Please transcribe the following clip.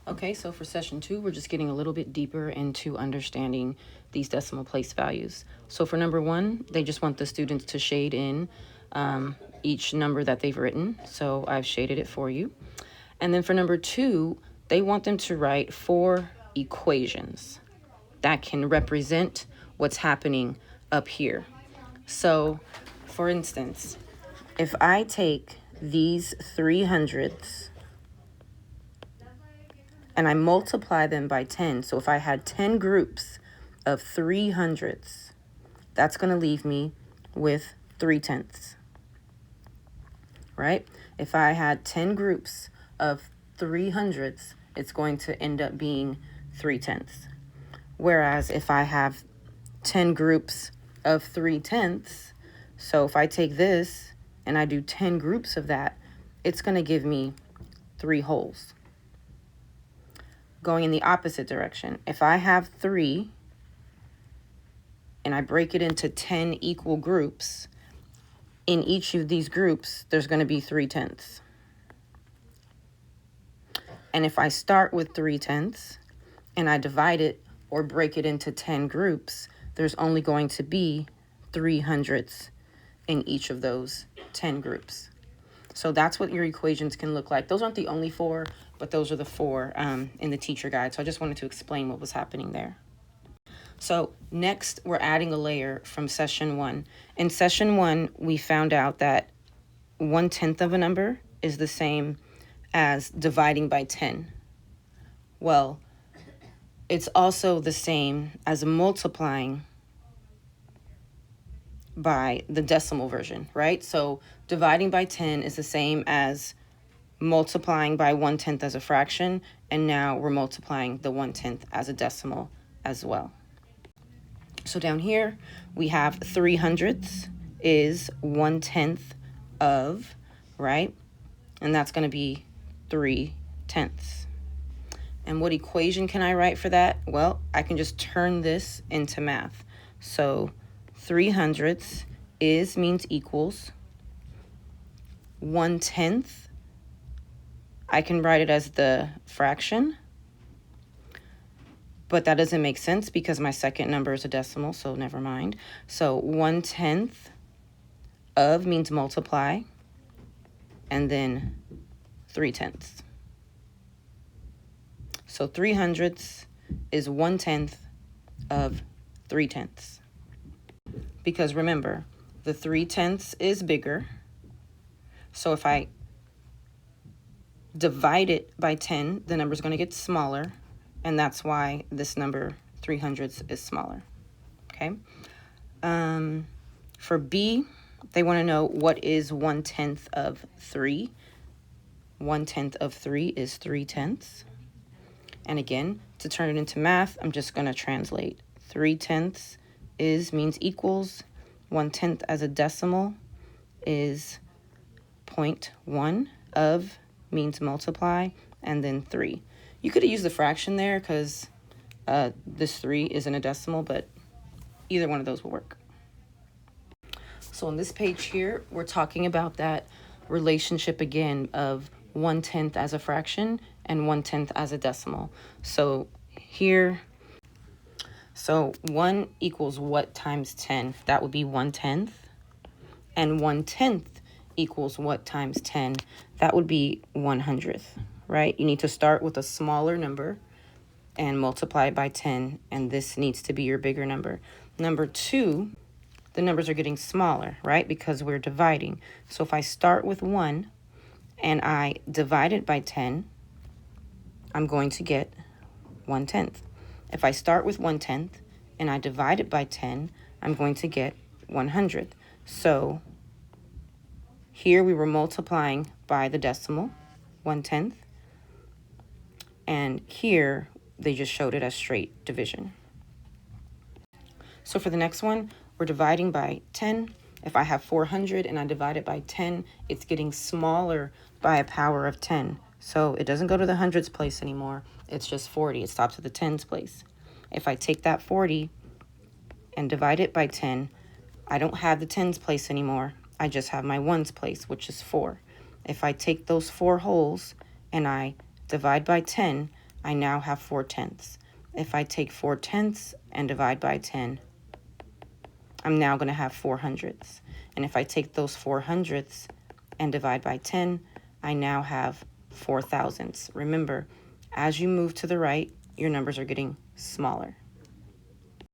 Okay, so for session 2, we're just getting a little bit deeper into understanding these decimal place values. So for number 1, they just want the students to shade in each number that they've written. So I've shaded it for you. And then for number 2, they want them to write 4 equations that can represent what's happening up here. So for instance, if I take these 300ths and I multiply them by 10. So if I had 10 groups of 300ths, that's going to leave me with 3/10, right? If I had 10 groups of 300ths, it's going to end up being 3/10. Whereas if I have 10 groups of 3/10, so if I take this and I do 10 groups of that, it's going to give me 3 wholes. Going in the opposite direction, if I have 3 and I break it into 10 equal groups, in each of these groups, there's going to be 3/10. And if I start with 3/10 and I divide it or break it into 10 groups, there's only going to be 300ths in each of those 10 groups. So that's what your equations can look like. Those aren't the only 4, but those are the 4 in the teacher guide. So I just wanted to explain what was happening there. So next, we're adding a layer from session 1. In session 1, we found out that 1/10 of a number is the same as dividing by 10. Well, it's also the same as multiplying by the decimal version, right? So dividing by 10 is the same as multiplying by 1/10 as a fraction, and now we're multiplying the 1/10 as a decimal as well. So down here, we have 300ths is 1/10 of, right? And that's going to be 3/10. And what equation can I write for that? Well, I can just turn this into math. So 300ths means equals 1/10. I can write it as the fraction, but that doesn't make sense because my second number is a decimal, so never mind. So 1/10 of means multiply, and then 3/10. So 300ths is 1/10 of 3/10. Because remember, the 3/10 is bigger. So if I divide it by 10, the number is going to get smaller. And that's why this number, 300ths, is smaller. Okay. For B, they want to know what is 1/10 of 3. 1/10 of 3 is 3/10. And again, to turn it into math, I'm just going to translate. 3/10 means equals. 1/10 as a decimal is 0.1 of means multiply, and then 3. You could have used the fraction there because this 3 isn't a decimal, but either one of those will work. So on this page here, we're talking about that relationship again of 1/10 as a fraction and 1/10 as a decimal. So here, so 1 equals what times 10? That would be 1/10. And 1/10 equals what times 10? That would be 100th, right? You need to start with a smaller number and multiply it by 10, and this needs to be your bigger number. Number 2, the numbers are getting smaller, right? Because we're dividing. So if I start with 1 and I divide it by 10, I'm going to get 1/10. If I start with 1/10 and I divide it by 10, I'm going to get 100th. So here we were multiplying by the decimal, 1/10. And here they just showed it as straight division. So for the next one, we're dividing by 10. If I have 400 and I divide it by 10, it's getting smaller by a power of 10. So it doesn't go to the hundreds place anymore. It's just 40. It stops at the tens place. If I take that 40 and divide it by 10, I don't have the tens place anymore. I just have my ones place, which is 4. If I take those 4 wholes and I divide by 10, I now have 4/10. If I take 4/10 and divide by 10, I'm now going to have 4/100. And if I take those 4/100 and divide by 10, I now have 4,000. Remember, as you move to the right, your numbers are getting smaller.